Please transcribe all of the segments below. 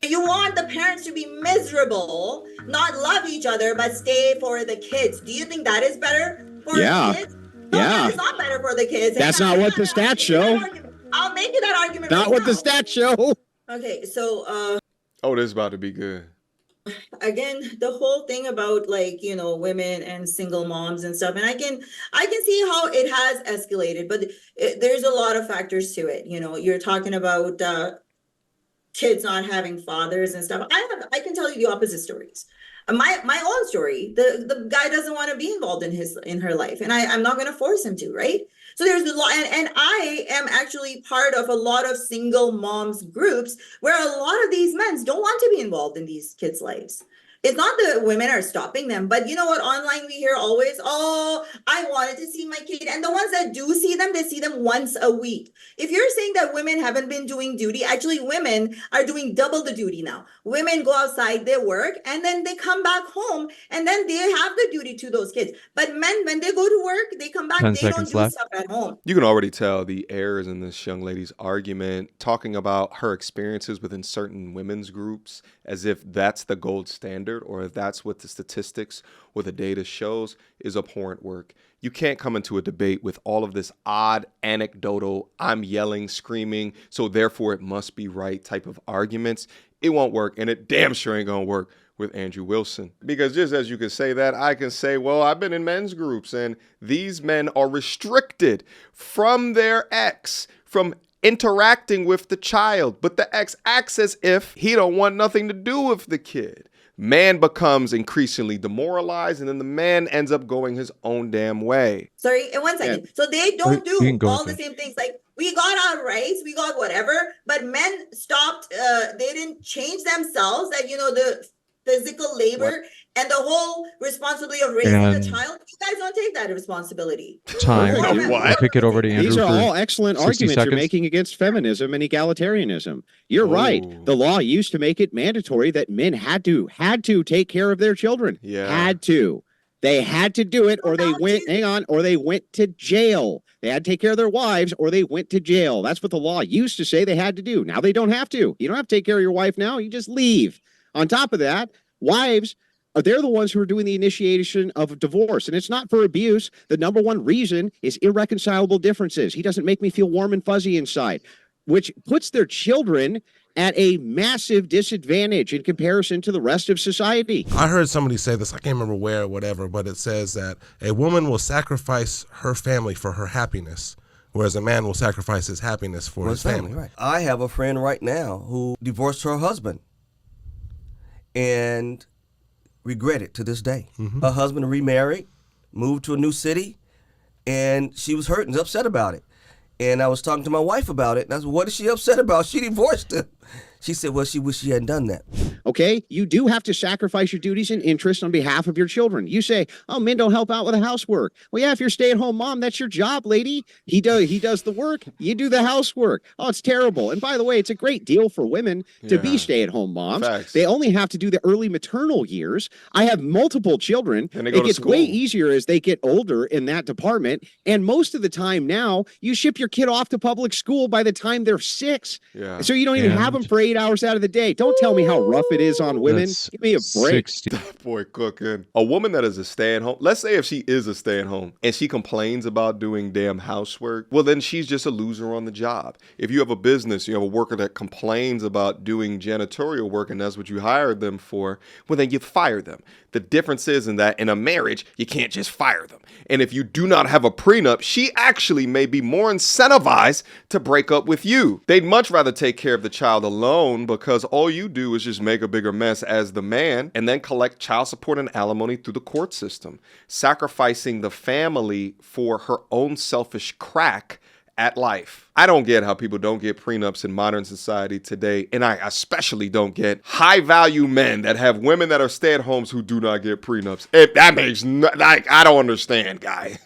You want the parents to be miserable, not love each other, but stay for the kids. Do you think that is better for the kids? No, that is not better for the kids. That's not what the stats show. I'll make you that argument. Not what the stats show. Okay, so oh, this is about to be good. Again, the whole thing about, like, you know, women and single moms and stuff, and I can see how it has escalated, but there's a lot of factors to it. You know, you're talking about kids not having fathers and stuff. I can tell you the opposite stories. My own story, the guy doesn't want to be involved in her life, and I'm not going to force him to, right? So there's a lot, and I am actually part of a lot of single moms groups where a lot of these men don't want to be involved in these kids' lives. It's not that women are stopping them, but you know what? Online we hear always, oh, I wanted to see my kid. And the ones that do see them, they see them once a week. If you're saying that women haven't been doing duty, actually women are doing double the duty now. Women go outside, they work, and then they come back home, and then they have the duty to those kids. But men, when they go to work, they come back, they don't do stuff at home. You can already tell the errors in this young lady's argument, talking about her experiences within certain women's groups as if that's the gold standard, or if that's what the statistics or the data shows, is abhorrent work. You can't come into a debate with all of this odd, anecdotal, I'm yelling, screaming, so therefore it must be right type of arguments. It won't work, and it damn sure ain't gonna work with Andrew Wilson. Because just as you can say that, I can say, well, I've been in men's groups, and these men are restricted from their ex, from interacting with the child, but the ex acts as if he don't want nothing to do with the kid. Man becomes increasingly demoralized, and then the man ends up going his own damn way. Sorry, in 1 second. Yeah. So they don't do all the same things. Like, we got our rights, we got whatever, but men stopped, they didn't change themselves, that, you know, the physical labor and the whole responsibility of raising a child. You guys don't take that responsibility. Time. I'll kick it over to Andrew. These are all excellent arguments you're making against feminism and egalitarianism. You're right. The law used to make it mandatory that men had to take care of their children. Yeah. Had to. They had to do it, or they went to jail. They had to take care of their wives, or they went to jail. That's what the law used to say they had to do. Now they don't have to. You don't have to take care of your wife now. You just leave. On top of that, wives, they're the ones who are doing the initiation of divorce. And it's not for abuse. The number one reason is irreconcilable differences. He doesn't make me feel warm and fuzzy inside, which puts their children at a massive disadvantage in comparison to the rest of society. I heard somebody say this, I can't remember where or whatever, but it says that a woman will sacrifice her family for her happiness, whereas a man will sacrifice his happiness for his family. Right. I have a friend right now who divorced her husband and regret it to this day. Mm-hmm. Her husband remarried, moved to a new city, and she was hurt and upset about it. And I was talking to my wife about it, and I said, what is she upset about? She divorced him. She said, well, she wished she hadn't done that. Okay, you do have to sacrifice your duties and interests on behalf of your children. You say, oh, men don't help out with the housework. Well, yeah, if you're a stay-at-home mom, that's your job, lady. He does the work. You do the housework. Oh, it's terrible. And by the way, it's a great deal for women to be stay-at-home moms. Facts. They only have to do the early maternal years. I have multiple children. And it gets way easier as they get older in that department. And most of the time now, you ship your kid off to public school by the time they're 6. Yeah. So you don't even have them for 8 hours out of the day. Don't tell me how rough it is on women. Give me a break. That boy cooking. A woman that is a stay-at-home, let's say if she is a stay-at-home and she complains about doing damn housework, well, then she's just a loser on the job. If you have a business, you have a worker that complains about doing janitorial work and that's what you hired them for, well, then you fire them. The difference is in that in a marriage, you can't just fire them. And if you do not have a prenup, she actually may be more incentivized to break up with you. They'd much rather take care of the child alone because all you do is just make a bigger mess as the man and then collect child support and alimony through the court system, sacrificing the family for her own selfish crack at life. I don't get how people don't get prenups in modern society today, and I especially don't get high-value men that have women that are stay-at-homes who do not get prenups. That makes I don't understand, guy.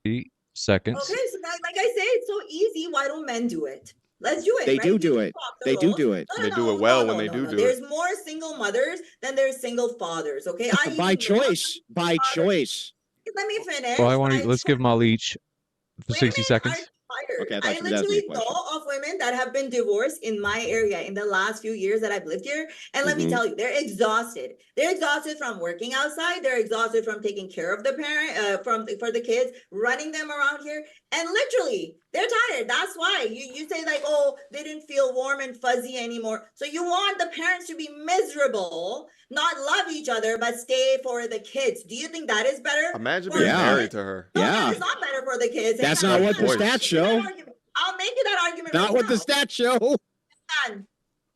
8 seconds. Okay, so like I say, it's so easy. Why don't men do it? Let's do it. They do it. They do it. They do it well when they do it. There's more single mothers than there's single fathers. Okay, by choice. By choice. Let me finish. Well, let's give them all each 60 seconds. tired. Okay, I thought I you were asking me a literally question. know of women that have been divorced in my area in the last few years that I've lived here. And let me Mhm. tell you, they're exhausted. They're exhausted from working outside. They're exhausted from taking care of the parent, for the kids, running them around here. And literally, they're tired. That's why you say like, oh, they didn't feel warm and fuzzy anymore. So you want the parents to be miserable, not love each other, but stay for the kids. Do you think that is better? Imagine for being the Yeah. married kids? to her. No, Yeah. that is not better for the kids. That's Hang not on, what the hang on. stats show. I'll make you that argument Not right what the now. stats show. And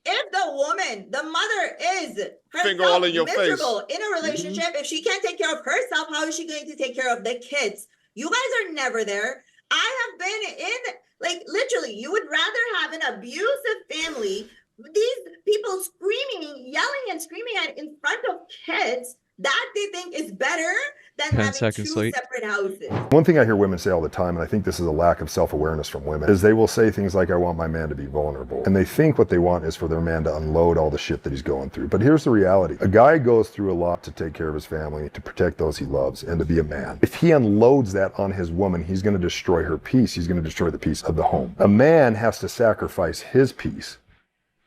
if the woman, the mother is Finger all herself in your face. miserable in a relationship, if she can't take care of herself, how is she going to take care of the kids? You guys are never there. I have been in, like, literally, you would rather have an abusive family, these people screaming, yelling and screaming at in front of kids that they think is better than 10 having seconds, two Slate. separate houses. One thing I hear women say all the time, and I think this is a lack of self-awareness from women, is they will say things like, I want my man to be vulnerable. And they think what they want is for their man to unload all the shit that he's going through. But here's the reality. A guy goes through a lot to take care of his family, to protect those he loves, and to be a man. If he unloads that on his woman, he's going to destroy her peace. He's going to destroy the peace of the home. A man has to sacrifice his peace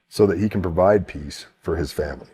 so that he can provide peace for his family.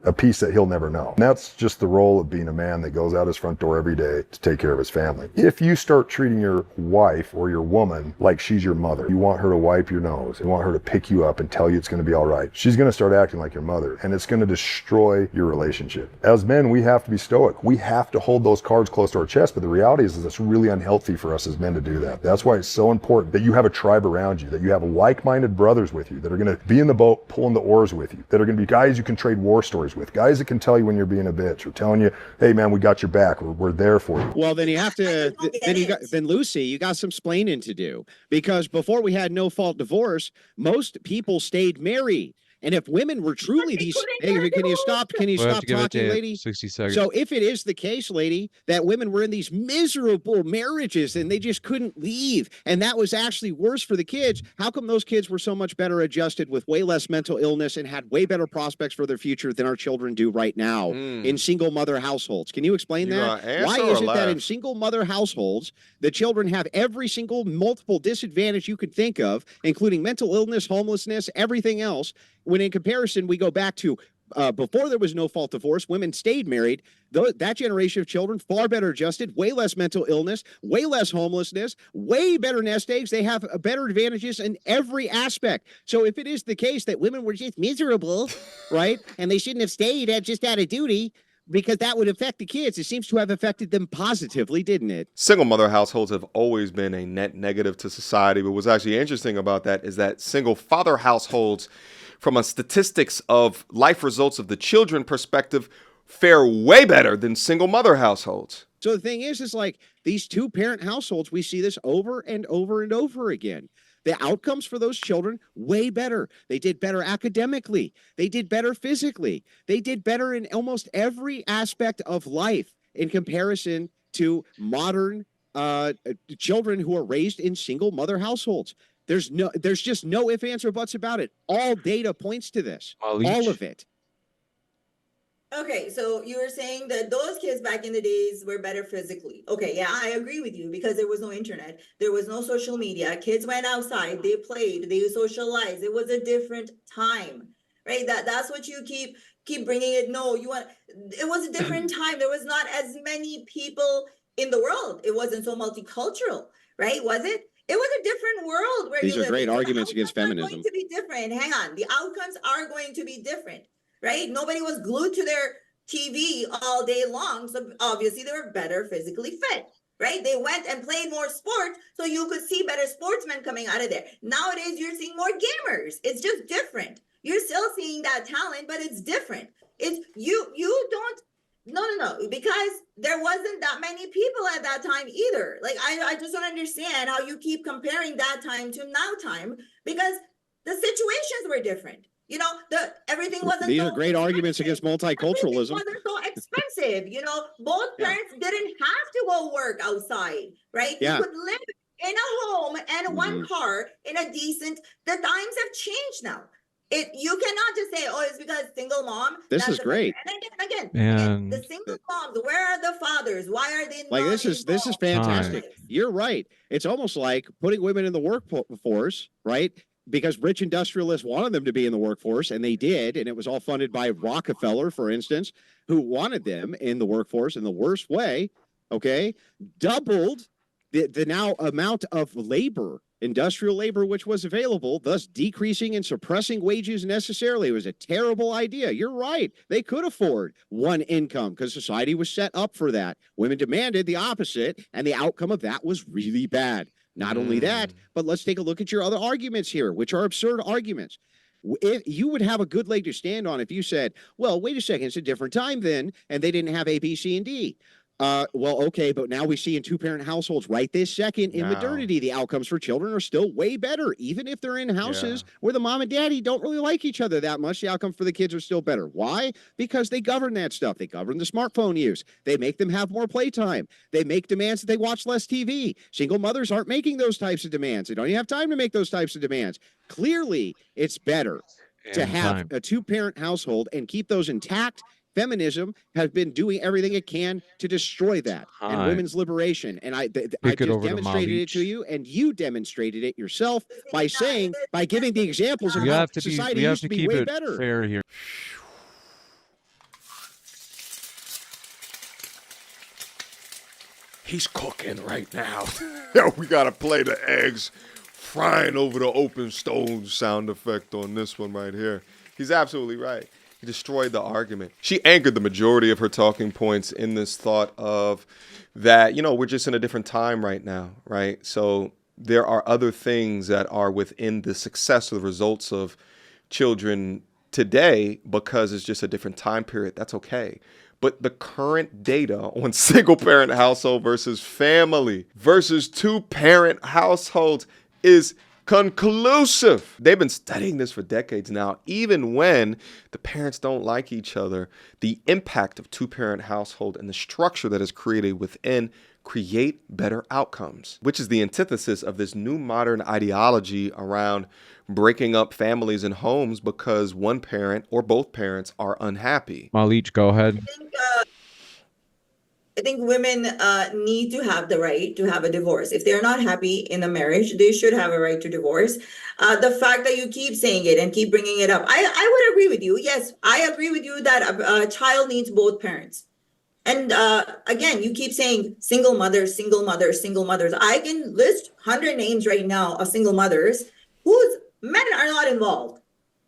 A peace that he'll never know. And that's just the role of being a man that goes out his front door every day to take care of his family. If you start treating your wife or your woman like she's your mother, you want her to wipe your nose, you want her to pick you up and tell you it's going to be all right, she's going to start acting like your mother, and it's going to destroy your relationship. As men, we have to be stoic. We have to hold those cards close to our chest, but the reality is it's really unhealthy for us as men to do that. That's why it's so important that you have a tribe around you, that you have like-minded brothers with you that are going to be in the boat pulling the oars with you, that are going to be guys you can trade war stories with, guys that can tell you when you're being a bitch, or telling you, hey man, we got your back, we're there for you. Well, then you have to. don't get Then Lucy, you got some splaining to do, because before we had no fault divorce, most people stayed married. And if women were truly they these, couldn't hey, get a can you divorce. stop? Can you We'll have stop to give it talking, to lady? 60 seconds. So if it is the case, lady, that women were in these miserable marriages and they just couldn't leave, and that was actually worse for the kids, how come those kids were so much better adjusted with way less mental illness and had way better prospects for their future than our children do right now in single mother households? Can you explain You that? gonna Why answer or is it that in laugh? single mother households, the children have every single multiple disadvantage you could think of, including mental illness, homelessness, everything else, when in comparison, we go back to before there was no fault divorce, women stayed married. That generation of children, far better adjusted, way less mental illness, way less homelessness, way better nest eggs. They have better advantages in every aspect. So if it is the case that women were just miserable, right, and they shouldn't have stayed just out of duty, because that would affect the kids, it seems to have affected them positively, didn't it? Single mother households have always been a net negative to society. But what's actually interesting about that is that single father households, from a statistics of life results of the children perspective, fare way better than single mother households. So the thing is like these two parent households, we see this over and over and over again. The outcomes for those children, way better. They did better academically. They did better physically. They did better in almost every aspect of life in comparison to modern children who are raised in single mother households. There's just no ifs, ands, or buts about it. All data points to this. Malik. All of it. Okay, so you were saying that those kids back in the days were better physically. Okay, yeah, I agree with you, because there was no internet, there was no social media. Kids went outside, they played, they socialized. It was a different time, right? That's what you keep bringing it. No, it was a different time. There was not as many people in the world. It wasn't so multicultural, right? Was it? It was a different world where These you are lived great in. The arguments against outcomes are feminism. going to be different. Hang on, the outcomes are going to be different. Right? Nobody was glued to their TV all day long. So obviously they were better physically fit, right? They went and played more sports, so you could see better sportsmen coming out of there. Nowadays, you're seeing more gamers. It's just different. You're still seeing that talent, but it's different. It's you don't, no, because there wasn't that many people at that time either. Like, I just don't understand how you keep comparing that time to now time, because the situations were different. You know, everything wasn't. These so are great arguments against multiculturalism. Everything wasn't so expensive. You know, both parents didn't have to go work outside, right? Yeah. You could live in a home and one car in a decent. The times have changed now. You cannot just say, oh, it's because single mom. This that's is the great. factor. And Again, the And single moms, where are the fathers? Why are they Like not this is involved? fantastic. Right. You're right. It's almost like putting women in the workforce, right? Because rich industrialists wanted them to be in the workforce, and they did, and it was all funded by Rockefeller, for instance, who wanted them in the workforce in the worst way. Okay, doubled the now amount of labor, industrial labor, which was available, thus decreasing and suppressing wages necessarily. It was a terrible idea. You're right. They could afford one income because society was set up for that. Women demanded the opposite, and the outcome of that was really bad. Not only that, but let's take a look at your other arguments here, which are absurd arguments. If you would have a good leg to stand on if you said, well, wait a second, it's a different time then, and they didn't have A, B, C, and D. Well, okay, but now we see in two-parent households right this second in modernity, the outcomes for children are still way better. Even if they're in houses where the mom and daddy don't really like each other that much, the outcome for the kids are still better. Why? Because they govern that stuff. They govern the smartphone use. They make them have more playtime. They make demands that they watch less TV. Single mothers aren't making those types of demands. They don't even have time to make those types of demands. Clearly, it's better to have a two-parent household and keep those intact. Feminism has been doing everything it can to destroy that and women's liberation. And I just demonstrated it to you, and you demonstrated it yourself by saying, by giving the examples of how society used to be way better. Fair here. He's cooking right now. Yo, we gotta play the eggs frying over the open stove sound effect on this one right here. He's absolutely right. He destroyed the argument. She anchored the majority of her talking points in this thought of that, you know, we're just in a different time right now, right? So there are other things that are within the success or the results of children today because it's just a different time period. That's okay. But the current data on single parent household versus family versus two parent households is conclusive. They've been studying this for decades now. Even when the parents don't like each other, the impact of two-parent household and the structure that is created within create better outcomes, which is the antithesis of this new modern ideology around breaking up families and homes because one parent or both parents are unhappy. Malik, go ahead. I think women need to have the right to have a divorce. If they're not happy in a marriage, they should have a right to divorce. The fact that you keep saying it and keep bringing it up, I would agree with you. Yes, I agree with you that a child needs both parents. And again, you keep saying single mothers, single mothers, single mothers. I can list 100 names right now of single mothers whose men are not involved.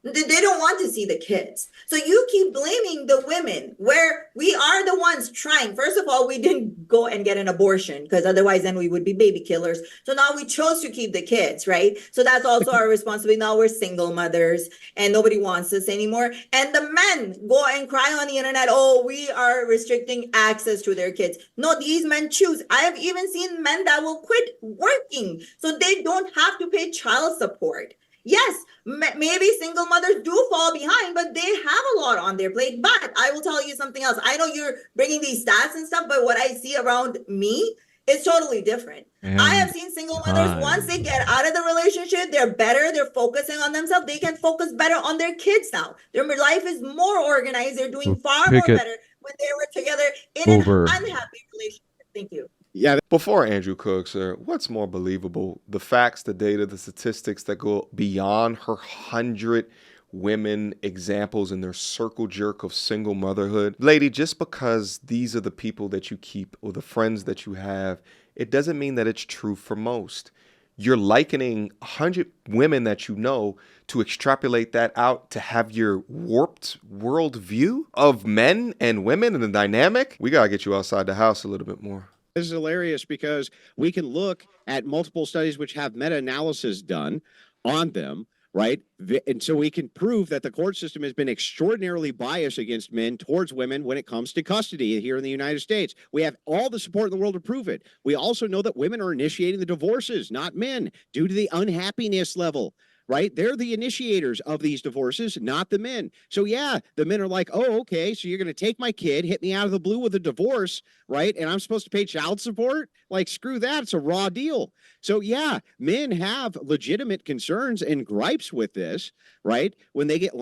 They don't want to see the kids. So you keep blaming the women where we are the ones trying. First of all, we didn't go and get an abortion because otherwise then we would be baby killers. So now we chose to keep the kids, right? So that's also our responsibility. Now we're single mothers and nobody wants us anymore. And the men go and cry on the internet, oh, we are restricting access to their kids. No, these men choose. I have even seen men that will quit working so they don't have to pay child support. Yes, maybe single mothers do fall behind, but they have a lot on their plate. But I will tell you something else. I know you're bringing these stats and stuff, but what I see around me is totally different. I have seen single mothers, once they get out of the relationship, they're better. They're focusing on themselves. They can focus better on their kids now. Their life is more organized. They're doing far more better when they were together in an unhappy relationship. Thank you. Yeah. Before Andrew cooks, sir, what's more believable? The facts, the data, the statistics that go beyond her 100 women examples in their circle jerk of single motherhood? Lady, just because these are the people that you keep or the friends that you have, it doesn't mean that it's true for most. You're likening 100 women that you know to extrapolate that out to have your warped worldview of men and women and the dynamic. We got to get you outside the house a little bit more. This is hilarious because we can look at multiple studies which have meta-analysis done on them, right? And so we can prove that the court system has been extraordinarily biased against men towards women when it comes to custody here in the United States. We have all the support in the world to prove it. We also know that women are initiating the divorces, not men, due to the unhappiness level. right? They're the initiators of these divorces, not the men. So yeah, the men are like, oh, okay, so you're going to take my kid, hit me out of the blue with a divorce, right? And I'm supposed to pay child support? Like, screw that. It's a raw deal. So yeah, men have legitimate concerns and gripes with this, right? When they get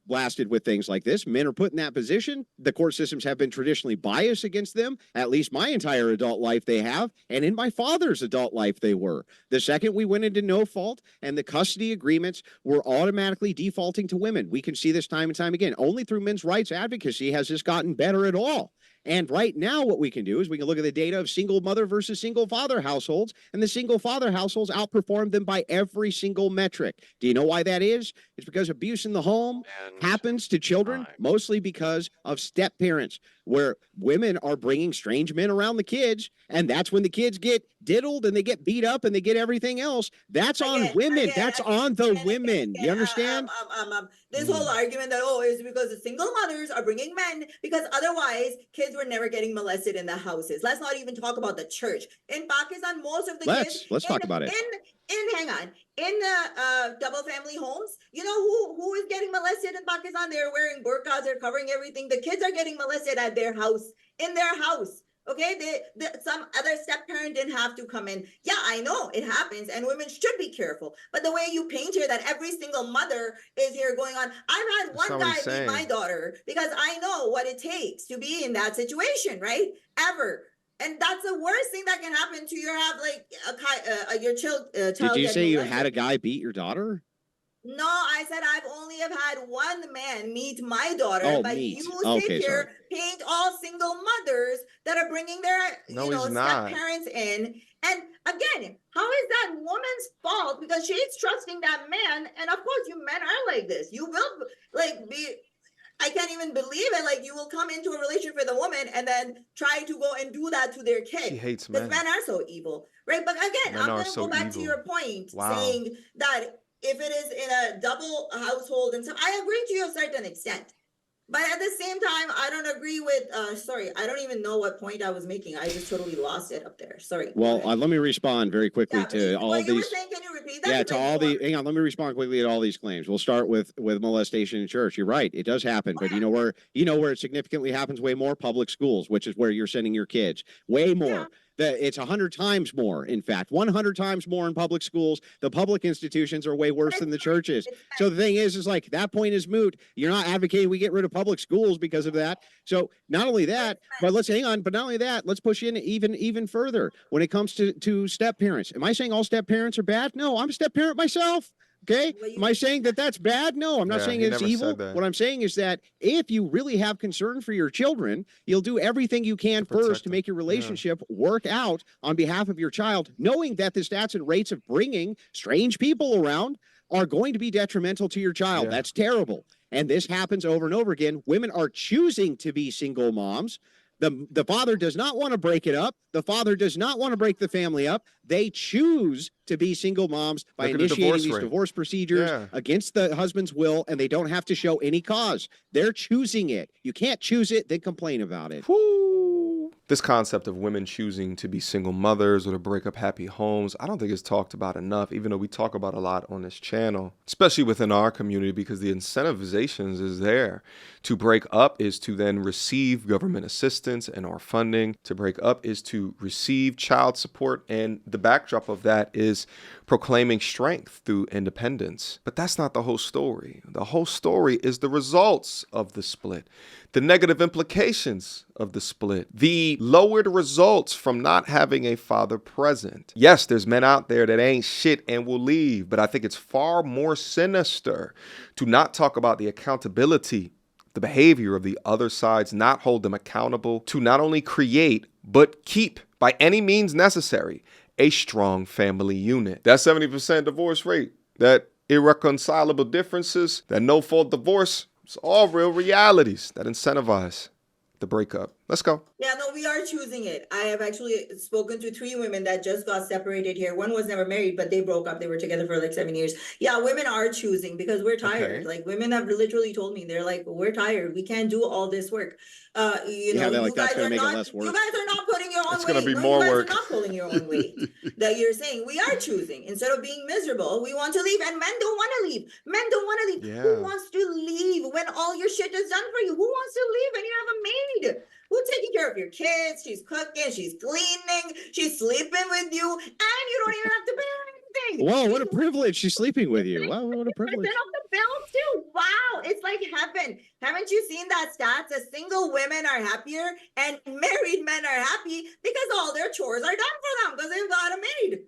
blasted with things like this, men are put in that position. The court systems have been traditionally biased against them. At least my entire adult life they have. And in my father's adult life they were. The second we went into no fault and the custody agreements were automatically defaulting to women. We can see this time and time again. Only through men's rights advocacy has this gotten better at all. And right now, what we can do is we can look at the data of single mother versus single father households, and the single father households outperform them by every single metric. Do you know why that is? It's because abuse in the home happens to children mostly because of step parents, where women are bringing strange men around the kids, and that's when the kids get diddled and they get beat up and they get everything else. That's on women. That's on the women. You understand? This whole argument that, oh, it's because the single mothers are bringing men, because otherwise kids were never getting molested in the houses. Let's not even talk about the church. In Pakistan, most of the kids... Let's talk about it. Hang on. In the double family homes, you know who is getting molested in Pakistan? They're wearing burqas, they're covering everything. The kids are getting molested at their house, in their house. Okay, some other step parent didn't have to come in. Yeah, I know it happens, and women should be careful. But the way you paint here that every single mother is here going on, I've had one guy beat my daughter because I know what it takes to be in that situation, right? Ever. And that's the worst thing that can happen to your child. Did you say you had a guy beat your daughter? No, I said I've only have had one man meet my daughter, but you sit here, paint all single mothers that are bringing their step parents in. And again, how is that woman's fault? Because she's trusting that man, and of course, you men are like this. You will be. I can't even believe it. Like, you will come into a relationship with a woman and then try to go and do that to their kid. She hates men. Because men are so evil, right? But again, I'm going to go back to your point, saying that if it is in a double household and stuff, I agree to a certain extent. But at the same time, I don't agree with, I don't even know what point I was making. I just totally lost it up there. Sorry. Well, let me respond very quickly to all these. You were saying, can you repeat that? Yeah, to all the, hang on, let me respond quickly to all these claims. We'll start with molestation in church. You're right. It does happen, but you know where it significantly happens way more? Public schools, which is where you're sending your kids. Way more. Yeah. It's 100 times more. In fact, 100 times more in public schools. The public institutions are way worse than the churches. So the thing is like, that point is moot. You're not advocating we get rid of public schools because of that. So not only that, but let's not only that, let's push in even further when it comes to step parents. Am I saying all step parents are bad? No, I'm a step parent myself. Okay. Am I saying that that's bad? No, I'm not saying it's evil. What I'm saying is that if you really have concern for your children, you'll do everything you can first to make your relationship work out on behalf of your child, knowing that the stats and rates of bringing strange people around are going to be detrimental to your child. Yeah. That's terrible. And this happens over and over again. Women are choosing to be single moms. The father does not want to break it up. The father does not want to break the family up. They choose to be single moms by initiating these divorce procedures against the husband's will, and they don't have to show any cause. They're choosing it. You can't choose it, then complain about it. Woo. This concept of women choosing to be single mothers or to break up happy homes, I don't think it's talked about enough, even though we talk about a lot on this channel, especially within our community, because the incentivizations is there. To break up is to then receive government assistance and or funding. To break up is to receive child support, and the backdrop of that is proclaiming strength through independence. But that's not the whole story. The whole story is the results of the split, the negative implications of the split, the lowered results from not having a father present. Yes, there's men out there that ain't shit and will leave, but I think it's far more sinister to not talk about the accountability, the behavior of the other sides, not hold them accountable, to not only create, but keep, by any means necessary, a strong family unit. That 70% divorce rate, that irreconcilable differences, that no-fault divorce, it's all real realities that incentivize the breakup. Let's go. Yeah, no, we are choosing it. I have actually spoken to 3 women that just got separated here. One was never married, but they broke up. They were together for like 7 years. Yeah, women are choosing because we're tired. Okay. Like women have literally told me, they're like, we're tired. We can't do all this work. You know, they're you like, that's guys gonna are make it not, less work. you guys are not putting your own It's weight. gonna be No, more you guys work. are not pulling your own weight. That you're saying we are choosing instead of being miserable. We want to leave, and men don't want to leave. Men don't want to leave. Yeah. Who wants to leave when all your shit is done for you? Who wants to leave when you have a maid? Who's taking care of your kids? She's cooking, she's cleaning, she's sleeping with you, and you don't even have to pay anything. Whoa, what a She's privilege. She's sleeping with you. Wow, what a 50% privilege. of the bills too. Wow, it's like heaven. Haven't you seen that stats? That single women are happier and married men are happy because all their chores are done for them because they've got a maid.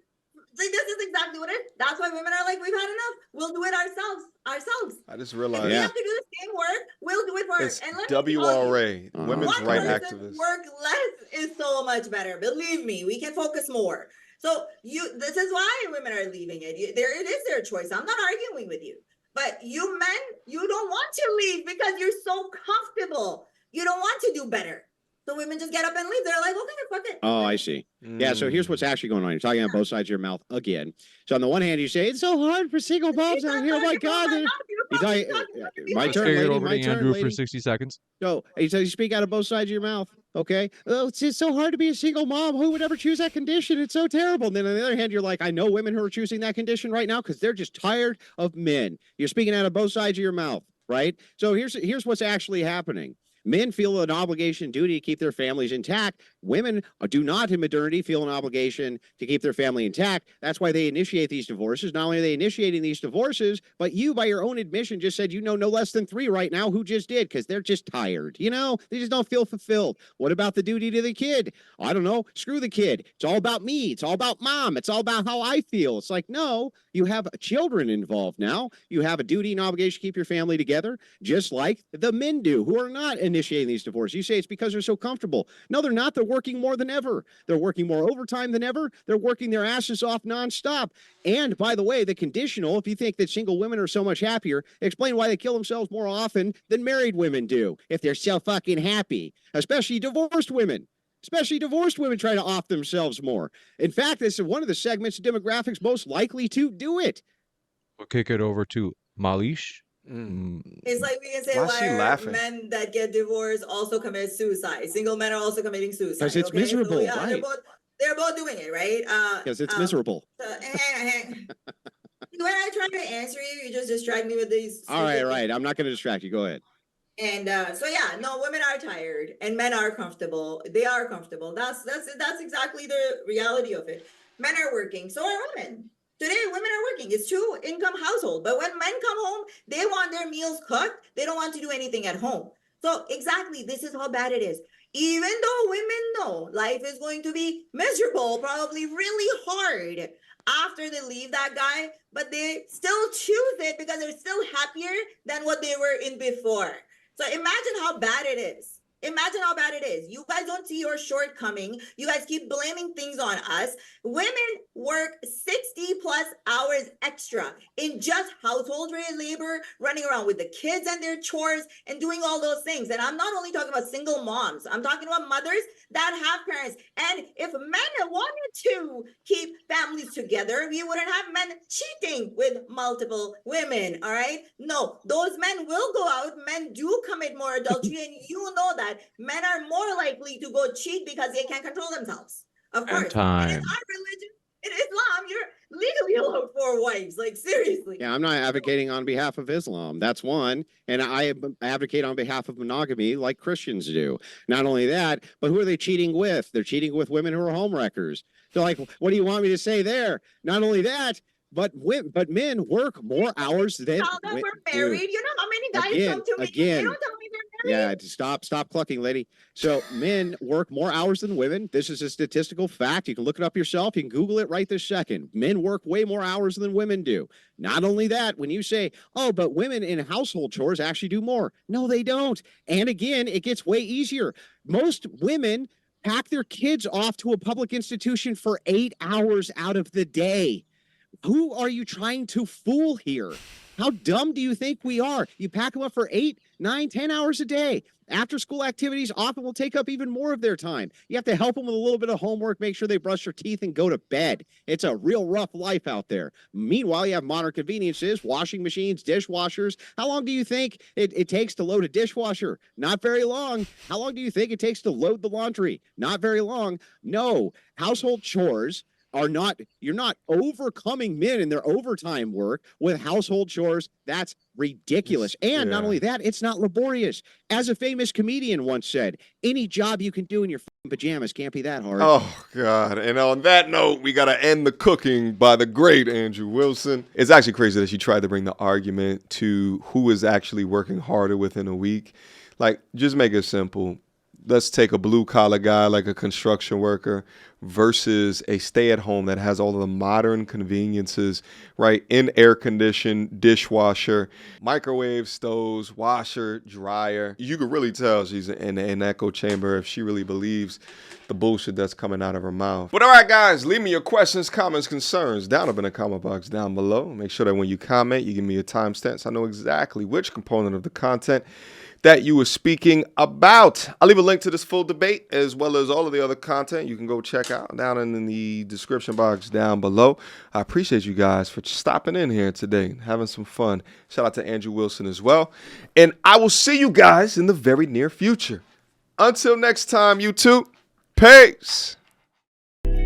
Like, this is exactly what it is. That's why women are like, we've had enough. We'll do it ourselves. I just If realized we Yeah. have to do the same work, we'll do it for it's and let me tell you, WRA, Uh-huh. women's one right person activists. work less is so much better. Believe me, we can focus more. So this is why women are leaving it. It is their choice. I'm not arguing with you. But you men, you don't want to leave because you're so comfortable. You don't want to do better. So women just get up and leave. They're like, okay, fuck it. Oh, I see. Yeah, so here's what's actually going on. You're talking on both sides of your mouth again. So on the one hand, you say, it's so hard for single moms out here. Oh my God. My Let's turn, kick it lady. over My to turn, Andrew for lady. 60 seconds. So you speak out of both sides of your mouth. Okay. Oh, it's just so hard to be a single mom. Who would ever choose that condition? It's so terrible. And then on the other hand, you're like, I know women who are choosing that condition right now because they're just tired of men. You're speaking out of both sides of your mouth, right? So here's what's actually happening. Men feel an obligation, duty to keep their families intact. Women do not in modernity feel an obligation to keep their family intact. That's why they initiate these divorces. Not only are they initiating these divorces, but you, by your own admission, just said you know no less than 3 right now who just did because they're just tired. You know, they just don't feel fulfilled. What about the duty to the kid? I don't know. Screw the kid. It's all about me. It's all about mom. It's all about how I feel. It's like, no, you have children involved now. You have a duty and obligation to keep your family together, just like the men do who are not initiating these divorces. You say it's because they're so comfortable. No, they're not. They're working more than ever. They're working more overtime than ever. They're working their asses off nonstop. And by the way, the conditional, if you think that single women are so much happier, explain why they kill themselves more often than married women do if they're so fucking happy, especially divorced women. Especially divorced women try to off themselves more. In fact, this is one of the segments of demographics most likely to do it. We'll kick it over to Malish. It's like we can say Why is she why are laughing? men that get divorced also commit suicide. Single men are also committing suicide. 'Cause it's miserable, yeah, right. they're both doing it, right? Because it's miserable. When I try to answer you, you just distract me with these. All right. I'm not going to distract you. Go ahead. And so yeah, no, women are tired and men are comfortable. They are comfortable. That's exactly the reality of it. Men are working, so are women. Today, women are working. It's 2-income household. But when men come home, they want their meals cooked. They don't want to do anything at home. So exactly, this is how bad it is. Even though women know life is going to be miserable, probably really hard after they leave that guy, but they still choose it because they're still happier than what they were in before. So imagine how bad it is. Imagine how bad it is. You guys don't see your shortcoming. You guys keep blaming things on us. Women work 60 plus hours extra in just household labor, running around with the kids and their chores and doing all those things. And I'm not only talking about single moms. I'm talking about mothers that have parents. And if men wanted to keep families together, we wouldn't have men cheating with multiple women. All right. No, those men will go out. Men do commit more adultery. And you know that men are more likely to go cheat because they can't control themselves. Of course. Time. And in our religion, in Islam, you're legally allowed 4 wives. Like, seriously. Yeah, I'm not advocating on behalf of Islam. That's one. And I advocate on behalf of monogamy like Christians do. Not only that, but who are they cheating with? They're cheating with women who are homewreckers. So like, what do you want me to say there? Not only that, but men work more hours than Now that we're married, dude. you know how many guys come to me? They don't tell me they're married. Yeah, stop clucking, lady. So men work more hours than women. This is a statistical fact. You can look it up yourself. You can Google it right this second. Men work way more hours than women do. Not only that, when you say, oh, but women in household chores actually do more. No, they don't. And again, it gets way easier. Most women pack their kids off to a public institution for 8 hours out of the day. Who are you trying to fool here? How dumb do you think we are? You pack them up for 8 9, 10 hours a day. After school activities often will take up even more of their time. You have to help them with a little bit of homework, make sure they brush their teeth and go to bed. It's a real rough life out there. Meanwhile, you have modern conveniences, washing machines, dishwashers. How long do you think it takes to load a dishwasher? Not very long. How long do you think it takes to load the laundry? Not very long. No, household chores are not, you're not overcoming men in their overtime work with household chores. That's ridiculous. And not only that, it's not laborious. As a famous comedian once said, any job you can do in your pajamas can't be that hard. Oh, God. And on that note, we got to end the cooking by the great Andrew Wilson. It's actually crazy that she tried to bring the argument to who is actually working harder within a week. Like, just make it simple. Let's take a blue-collar guy like a construction worker versus a stay-at-home that has all of the modern conveniences, right? In air-conditioned, dishwasher, microwave, stoves, washer, dryer. You could really tell she's in an echo chamber if she really believes the bullshit that's coming out of her mouth. But all right, guys, leave me your questions, comments, concerns down up in the comment box down below. Make sure that when you comment, you give me a timestamp so I know exactly which component of the content that you were speaking about. I'll leave a link to this full debate as well as all of the other content you can go check out down in the description box down below. I appreciate you guys for stopping in here today, having some fun. Shout out to Andrew Wilson as well. And I will see you guys in the very near future. Until next time, you two, peace.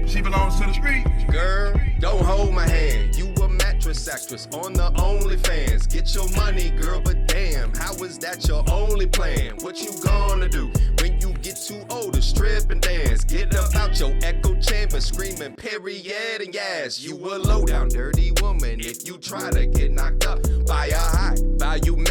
She belongs to the street. Girl, don't hold my hand. You a mattress actress on the OnlyFans. Get your money, girl, but damn, how is that your only plan? What you gonna do when you get too old to strip and dance? Get up out your echo chamber screaming period and yes. You a low down dirty woman if you try to get knocked up by a high value man.